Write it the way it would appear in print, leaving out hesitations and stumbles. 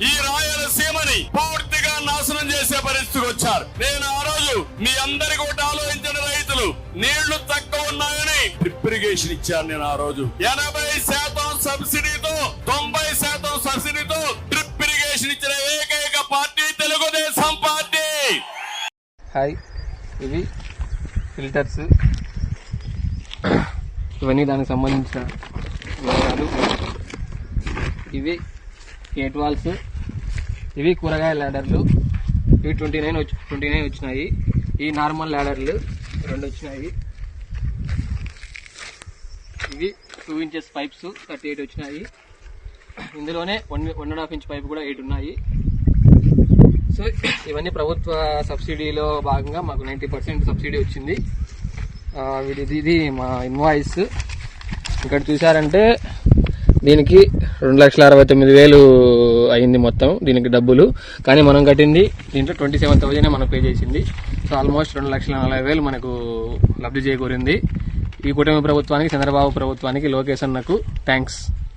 ఈ రాయలసీమని పూర్తిగా నాశనం చేసే పరిస్థితికి వచ్చారు. నేను ఆ రోజు మీ అందరికి ఒకటి ఆలోచించిన రైతులు నీళ్లు తక్కువ ఉన్నాయని డ్రిప్ ఇరిగేషన్ ఇచ్చాను. నేను ఆ రోజు 80% సబ్సిడీతో 90% సబ్సిడీతో డ్రిప్ ఇరిగేషన్ ఇచ్చిన ఏకైక పార్టీ తెలుగుదేశం పార్టీ. హాయ్, ఇవి ఫిల్టర్స్, ఇవన్నీ దానికి సంబంధించిన వివరాలు. ఇవి గేట్ వాల్స్, ఇవి కూరగాయ ల్యాడర్లు. ఇవి 29 వచ్చినాయి. ఈ నార్మల్ ల్యాడర్లు 2 వచ్చినాయి. ఇవి 2 ఇంచెస్ పైప్స్ 38 వచ్చినాయి. ఇందులోనే 1.5 ఇంచ్ పైప్ కూడా 8 ఉన్నాయి. సో ఇవన్నీ ప్రభుత్వ సబ్సిడీలో భాగంగా మాకు 90% సబ్సిడీ వచ్చింది. ఇది మా ఇన్వాయిస్. ఇక్కడ చూసారంటే దీనికి 2,69,000 అయింది మొత్తం దీనికి డబ్బులు. కానీ మనం కట్టింది దీంట్లో 27,000 మనం పే చేసింది. సో ఆల్మోస్ట్ 2,40,000 మనకు లబ్ధి చేకూరింది. ఈ కూటమి ప్రభుత్వానికి, చంద్రబాబు ప్రభుత్వానికి, లోకేష్ అన్నకు థ్యాంక్స్.